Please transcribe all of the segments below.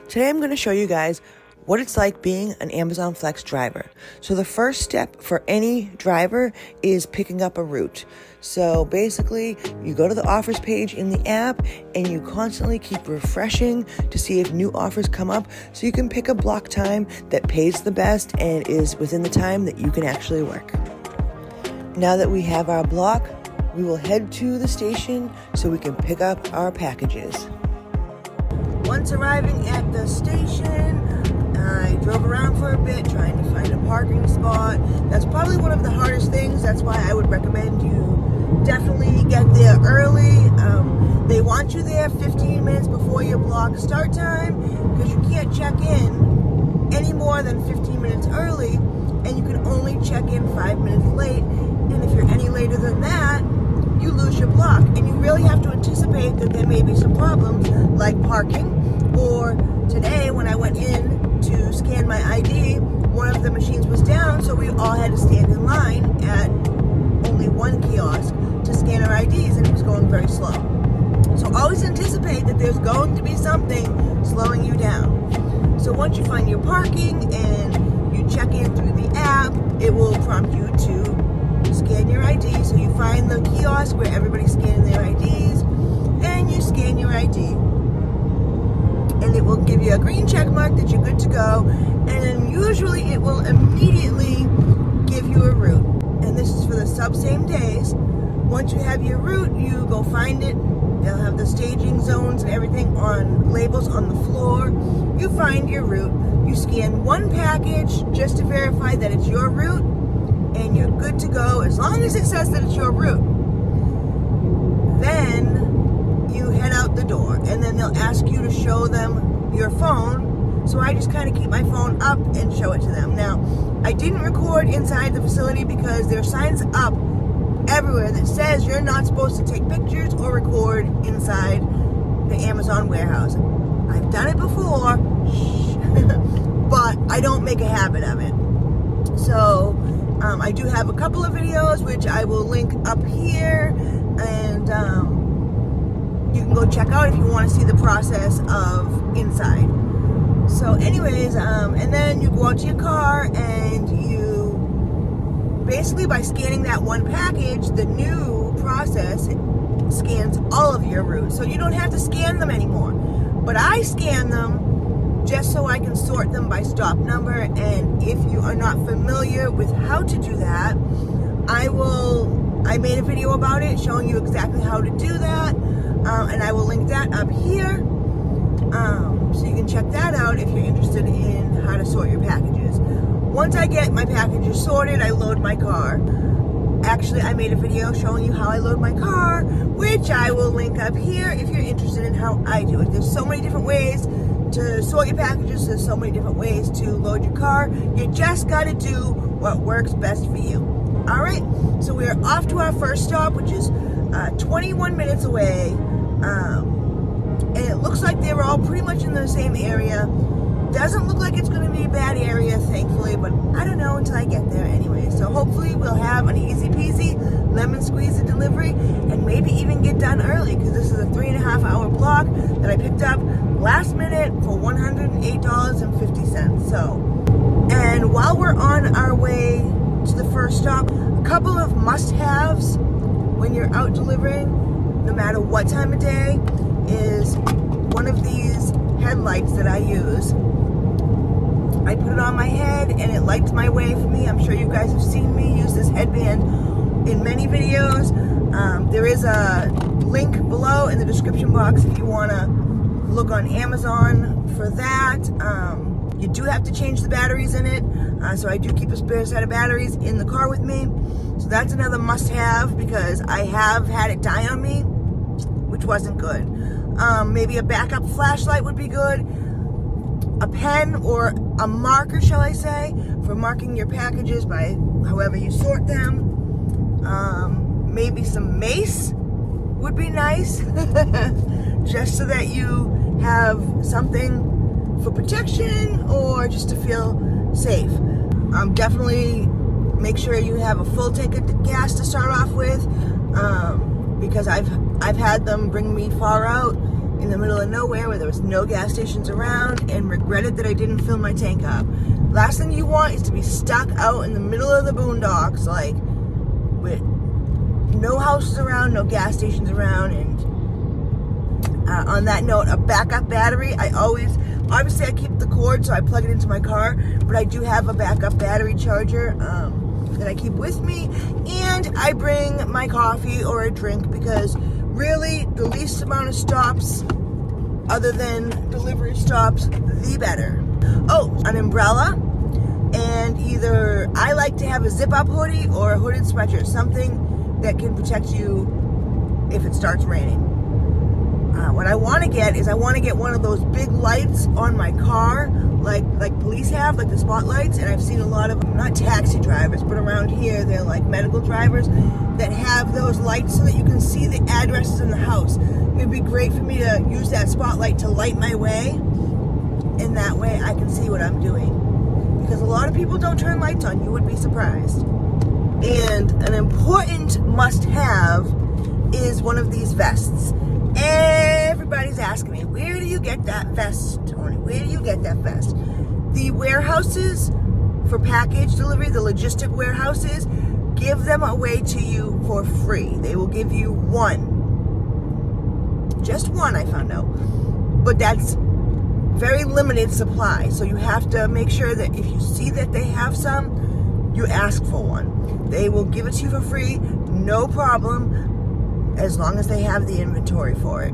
Today I'm going to show you guys what it's like being an Amazon Flex driver. So the first step for any driver is picking up a route. So basically, you go to the offers page in the app and you constantly keep refreshing to see if new offers come up so you can pick a block time that pays the best and is within the time that you can actually work. Now that we have our block, we will head to the station so we can pick up our packages. Once arriving at the station, I drove around for a bit trying to find a parking spot. That's probably one of the hardest things. That's why I would recommend you definitely get there early. They want you there 15 minutes before your block start time because you can't check in any more than 15 minutes early, and you can only check in 5 minutes late. And if you're any later than that, you lose your block. And you really have to anticipate that there may be some problems like parking, or today when I went in to scan my ID, one of the machines was down, so we all had to stand in line at only one kiosk to scan our IDs, and it was going very slow. So always anticipate that there's going to be something slowing you down. So once you find your parking and you check in through the app, it will prompt you to scan your ID. So you find the kiosk where everybody's scanning their IDs, and you scan your ID. And it will give you a green check mark that you're good to go, and then usually it will immediately give you a route. And this is for the same days. Once you have your route, you go find it. They'll have the staging zones and everything on labels on the floor. You find your route. You scan one package just to verify that it's your route, and you're good to go as long as it says that it's your route. Then you head out the door, and then they'll ask you to show them your phone. So I just kind of keep my phone up and show it to them. Now, I didn't record inside the facility because there are signs up everywhere that says you're not supposed to take pictures or record inside the Amazon warehouse. I've done it before, but I don't make a habit of it. So I do have a couple of videos which I will link up here, and you can go check out if you want to see the process of inside. So anyways, and then you go out to your car, and you basically, by scanning that one package, the new process scans all of your routes. So you don't have to scan them anymore. But I scan them just so I can sort them by stop number. And if you are not familiar with how to do that, I made a video about it showing you exactly how to do that. And I will link that up here, so you can check that out if you're interested in how to sort your packages. Once I get my packages sorted, I load my car. Actually, I made a video showing you how I load my car, which I will link up here if you're interested in how I do it. There's so many different ways to sort your packages. There's so many different ways to load your car. You just got to do what works best for you. All right, so we are off to our first stop, which is 21 minutes away. And it looks like they were all pretty much in the same area. Doesn't look like it's going to be a bad area, thankfully, but I don't know until I get there anyway. So hopefully we'll have an easy peasy lemon squeezy delivery, and maybe even get done early, because this is a 3.5 hour block that I picked up last minute for $108.50. So, and while we're on our way to the first stop, a couple of must-haves when you're out delivering, no matter what time of day, is one of these headlights that I use. I put it on my head and it lights my way for me. I'm sure you guys have seen me use this headband in many videos. There is a link below in the description box if you want to look on Amazon for that. You do have to change the batteries in it, so I do keep a spare set of batteries in the car with me. So that's another must-have, because I have had it die on me, which wasn't good. Maybe a backup flashlight would be good. A pen or a marker, shall I say, for marking your packages by however you sort them. Maybe some mace would be nice, just so that you have something for protection or just to feel safe. Definitely make sure you have a full tank of gas to start off with, because I've had them bring me far out in the middle of nowhere where there was no gas stations around and regretted that I didn't fill my tank up. Last thing you want is to be stuck out in the middle of the boondocks, like with no houses around, no gas stations around. And on that note, a backup battery, obviously I keep the cord, so I plug it into my car, but I do have a backup battery charger that I keep with me, and I bring my coffee or a drink because really the least amount of stops other than delivery stops, the better. Oh, an umbrella, and either I like to have a zip-up hoodie or a hooded sweatshirt, something that can protect you if it starts raining. What I want to get is one of those big lights on my car, like police have, like the spotlights. And I've seen a lot of, not taxi drivers, but around here they're like medical drivers that have those lights so that you can see the addresses in the house. It'd be great for me to use that spotlight to light my way, and that way I can see what I'm doing. Because a lot of people don't turn lights on, you would be surprised. And an important must-have is one of these vests. Everybody's asking me, where do you get that vest, Tony? Where do you get that vest? The warehouses for package delivery, the logistic warehouses, give them away to you for free. They will give you one. Just one, I found out. But that's very limited supply. So you have to make sure that if you see that they have some, you ask for one. They will give it to you for free, no problem, as long as they have the inventory for it.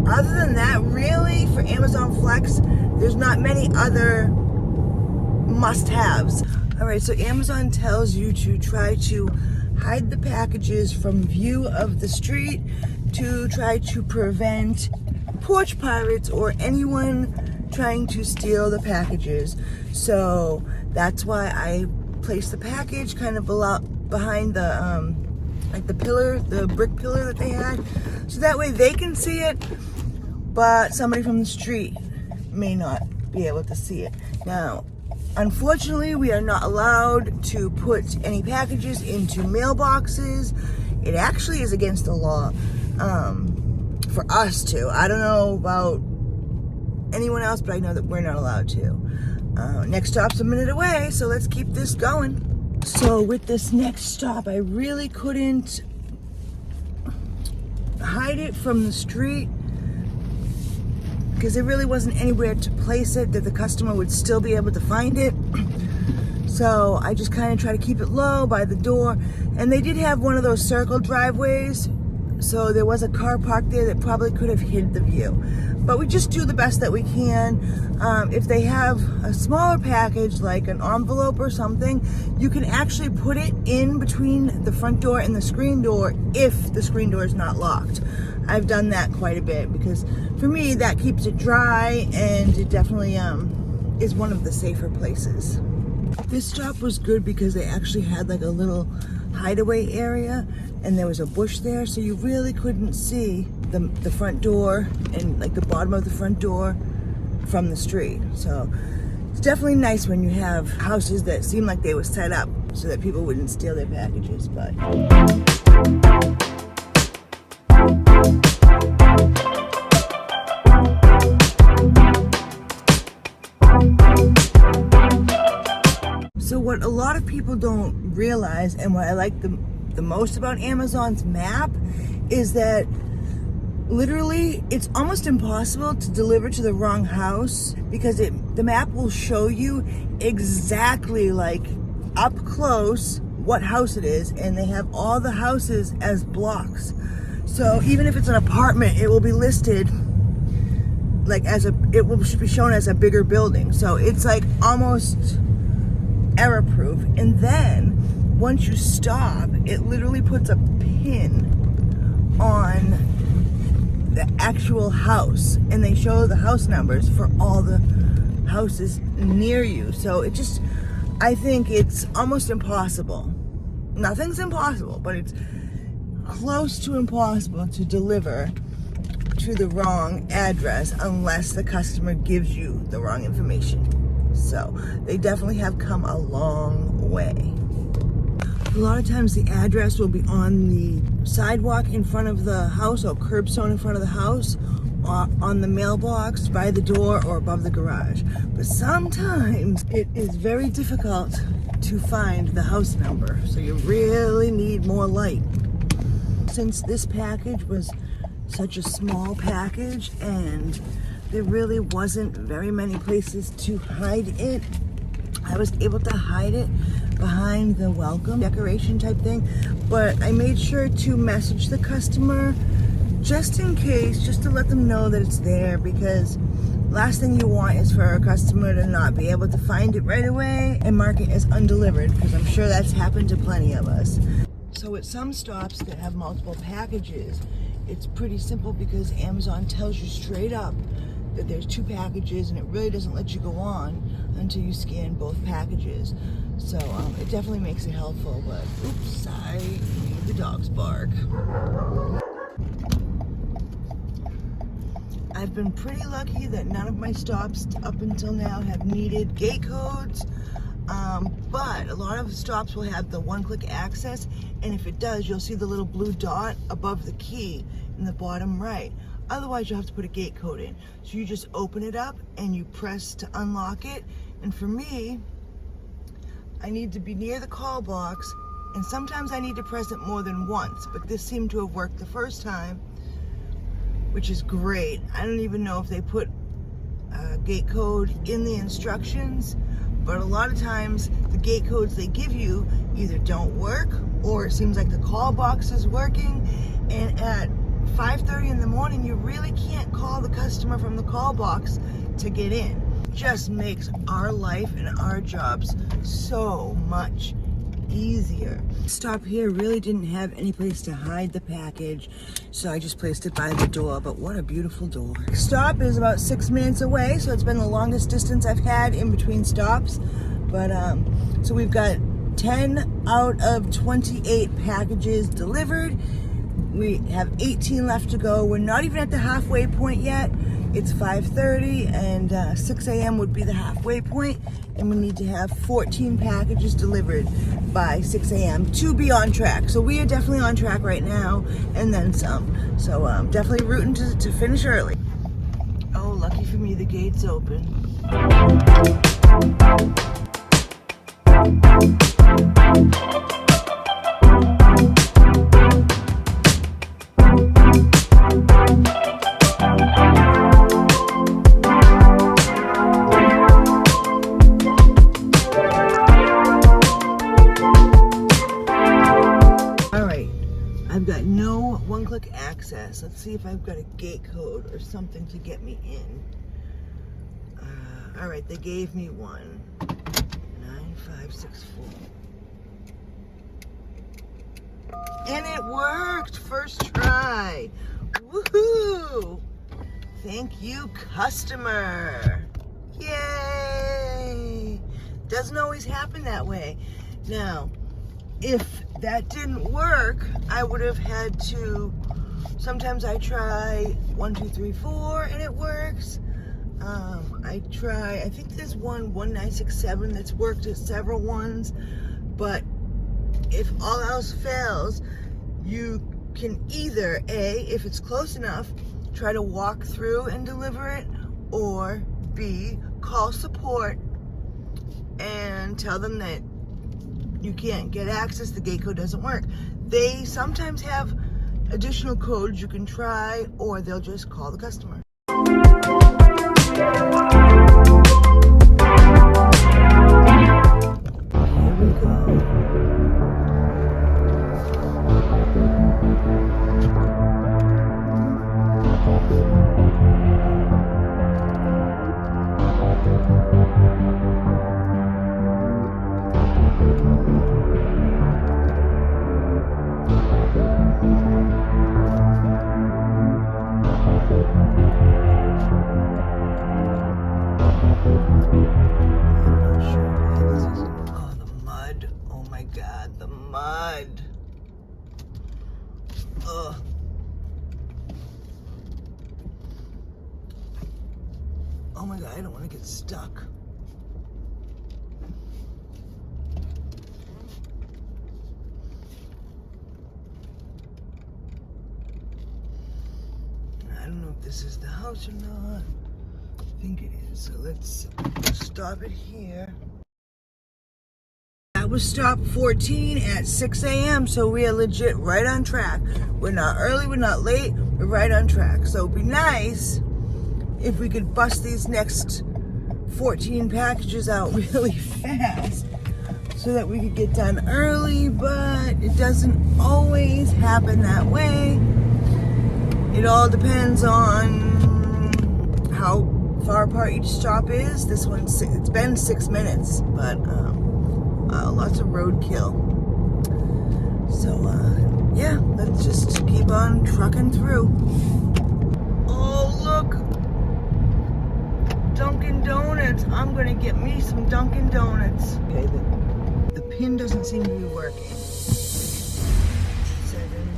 Other than that, really, for Amazon Flex, there's not many other must-haves. All right, so Amazon tells you to try to hide the packages from view of the street to try to prevent porch pirates or anyone trying to steal the packages. So that's why I placed the package kind of behind the like the pillar, the brick pillar that they had, so that way they can see it, but somebody from the street may not be able to see it. Now, unfortunately, we are not allowed to put any packages into mailboxes. It actually is against the law for us to. I don't know about anyone else, but I know that we're not allowed to. Next stop's a minute away, so let's keep this going. So with this next stop, I really couldn't hide it from the street because there really wasn't anywhere to place it that the customer would still be able to find it. So I just kind of try to keep it low by the door. And they did have one of those circle driveways, so there was a car parked there that probably could have hid the view. But we just do the best that we can. If they have a smaller package, like an envelope or something, you can actually put it in between the front door and the screen door if the screen door is not locked. I've done that quite a bit because for me, that keeps it dry, and it definitely is one of the safer places. This stop was good because they actually had like a little hideaway area, and there was a bush there, so you really couldn't see the front door and like the bottom of the front door from the street. So it's definitely nice when you have houses that seem like they were set up so that people wouldn't steal their packages. But so what a lot of people don't realize, and what I like the most about Amazon's map, is that literally it's almost impossible to deliver to the wrong house because the map will show you exactly, like up close, what house it is, and they have all the houses as blocks. So even if it's an apartment, it will be listed like it will be shown as a bigger building. So it's like almost error proof. And then once you stop, it literally puts a pin on the actual house, and they show the house numbers for all the houses near you. So it just, I think it's almost impossible. Nothing's impossible, but it's close to impossible to deliver to the wrong address unless the customer gives you the wrong information. So they definitely have come a long way. A lot of times the address will be on the sidewalk in front of the house or curbstone in front of the house, or on the mailbox, by the door, or above the garage. But sometimes it is very difficult to find the house number, so you really need more light. Since this package was such a small package and there really wasn't very many places to hide it, I was able to hide it behind the welcome decoration type thing, but I made sure to message the customer just in case, just to let them know that it's there, because last thing you want is for a customer to not be able to find it right away and mark it as undelivered, because I'm sure that's happened to plenty of us. So at some stops that have multiple packages, it's pretty simple because Amazon tells you straight up that there's 2 packages, and it really doesn't let you go on until you scan both packages. So it definitely makes it helpful, but oops, I need the dog's bark. I've been pretty lucky that none of my stops up until now have needed gate codes, but a lot of stops will have the one-click access, and if it does, you'll see the little blue dot above the key in the bottom right. Otherwise, you'll have to put a gate code in. So you just open it up and you press to unlock it. And for me, I need to be near the call box, and sometimes I need to press it more than once, but this seemed to have worked the first time, which is great. I don't even know if they put a gate code in the instructions, but a lot of times the gate codes they give you either don't work, or it seems like the call box is working, and at 5:30 in the morning, you really can't call the customer from the call box to get in. It just makes our life and our jobs so much easier. Stop here really didn't have any place to hide the package, so I just placed it by the door, but what a beautiful door. Stop is about 6 minutes away, so it's been the longest distance I've had in between stops. But so we've got 10 out of 28 packages delivered. We have 18 left to go. We're not even at the halfway point yet. It's 5:30, and 6 a.m. would be the halfway point, and we need to have 14 packages delivered by 6 a.m. to be on track. So we are definitely on track right now, and then some. So definitely rooting to finish early. Oh, lucky for me, the gate's open. I've got no one-click access. Let's see if I've got a gate code or something to get me in. All right, they gave me one. 9564. And it worked! First try. Woohoo! Thank you, customer. Yay! Doesn't always happen that way. Now, if that didn't work, I would have had to, sometimes I try 1, 2, 3, 4 and it works. I think there's one 1967 that's worked at several ones, but if all else fails, you can either A, if it's close enough, try to walk through and deliver it, or B, call support and tell them that you can't get access, the gate code doesn't work. They sometimes have additional codes you can try, or they'll just call the customer. Here we go. Mud. Ugh. Oh my God, I don't want to get stuck. this is the house or not. I think it is. So let's stop it here. That was stop 14 at 6 a.m. So we are legit right on track. We're not early, we're not late, we're right on track. So it'd be nice if we could bust these next 14 packages out really fast so that we could get done early, but it doesn't always happen that way. It all depends on how far apart each stop is. This one, it's been 6 minutes, but lots of roadkill. So yeah, let's just keep on trucking through. Oh look, Dunkin' Donuts. I'm gonna get me some Dunkin' Donuts. Okay, the pin doesn't seem to be working. 718.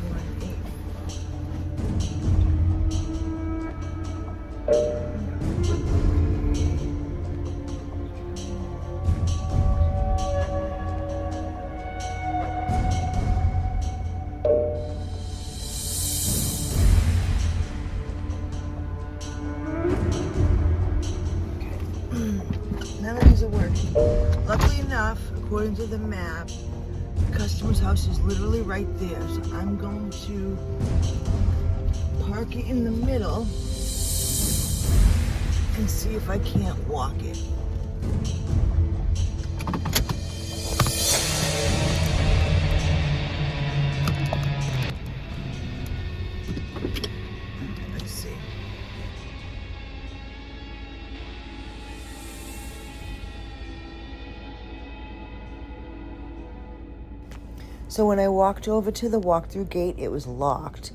None of these are working. Luckily enough, according to the map, the customer's house is literally right there. So I'm going to park it in the middle and see if I can't walk it. Let's see. So when I walked over to the walk-through gate, it was locked.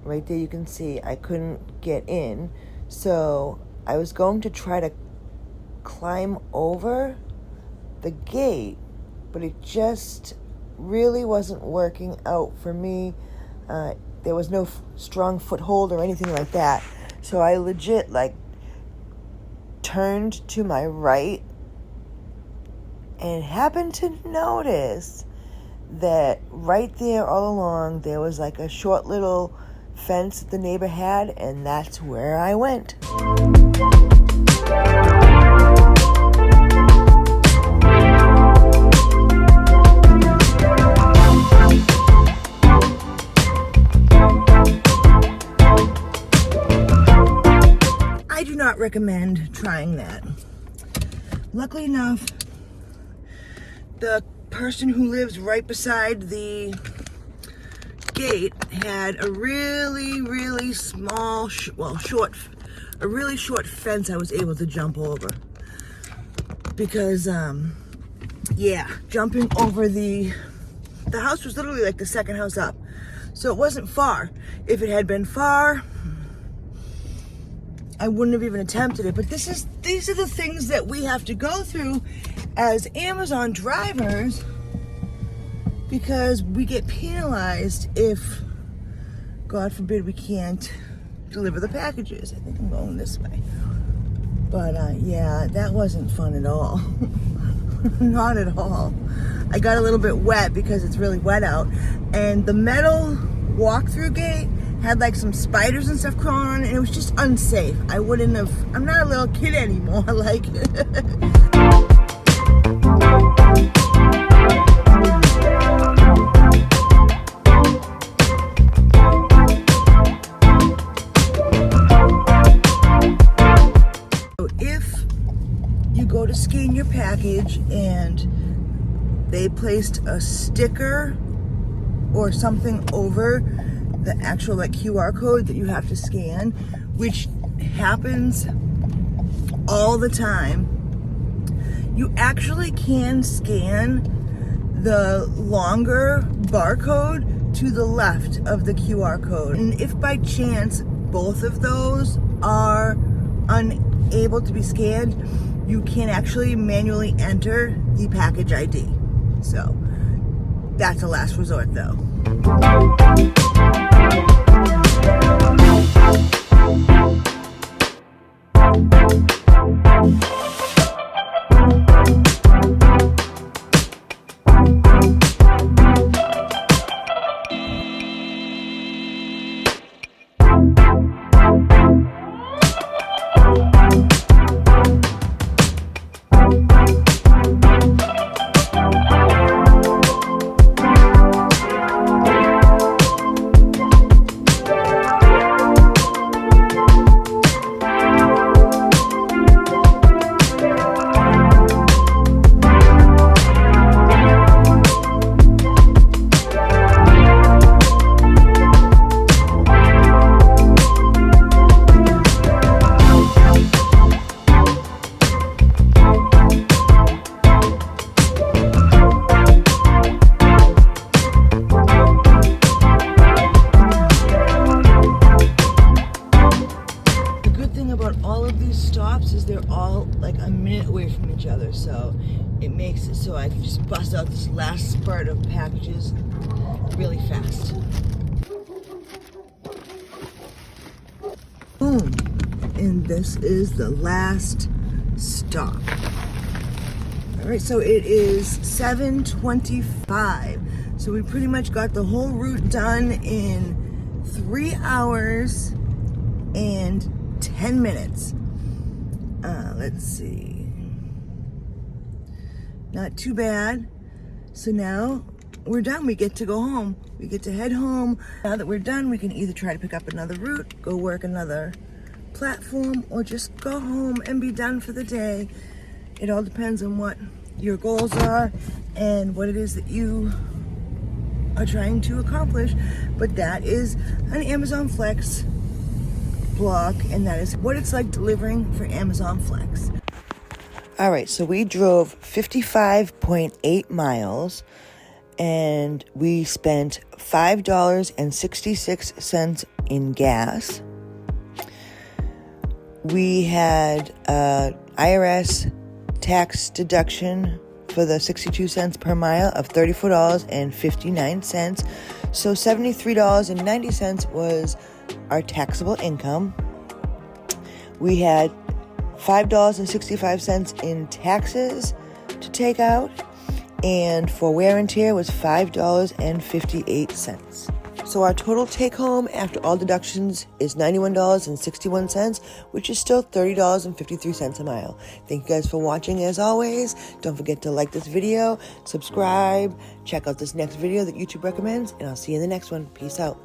Right there you can see I couldn't get in. So I was going to try to climb over the gate, but it just really wasn't working out for me. There was no strong foothold or anything like that. So I legit turned to my right and happened to notice that right there all along there was a short little fence that the neighbor had, and that's where I went. I do not recommend trying that. Luckily enough, the person who lives right beside the gate had a really small, a really short fence I was able to jump over. Because, yeah, jumping over the house was literally the second house up. So it wasn't far. If it had been far, I wouldn't have even attempted it. But these are the things that we have to go through as Amazon drivers, because we get penalized if, God forbid, we can't deliver the packages. I think I'm going this way. But yeah, that wasn't fun at all. Not at all. I got a little bit wet because it's really wet out. And the metal walk-through gate had some spiders and stuff crawling on it, and it was just unsafe. I wouldn't have, I'm not a little kid anymore, If you go to scan your package and they placed a sticker or something over the actual QR code that you have to scan, which happens all the time, you actually can scan the longer barcode to the left of the QR code. And if by chance both of those are unable to be scanned, you can actually manually enter the package ID. So that's a last resort though. of these stops is they're all like a minute away from each other, so it makes it so I can just bust out this last spurt of packages really fast. Boom. And this is the last stop. All right, so it is 7:25. So we pretty much got the whole route done in 3 hours and 10 minutes. Let's see. Not too bad. So now we're done. We get to go home. We get to head home. Now that we're done, we can either try to pick up another route, go work another platform, or just go home and be done for the day. It all depends on what your goals are and what it is that you are trying to accomplish. But that is an Amazon Flex blog, and that is what it's like delivering for Amazon Flex. All right, so we drove 55.8 miles and we spent $5.66 in gas. We had IRS tax deduction for the 62 cents per mile of $34.59. So $73.90 was our taxable income. We had $5.65 in taxes to take out, and for wear and tear was $5.58. So our total take home after all deductions is $91.61, which is still $30.53 a mile. Thank you guys for watching as always. Don't forget to like this video, subscribe, check out this next video that YouTube recommends, and I'll see you in the next one. Peace out.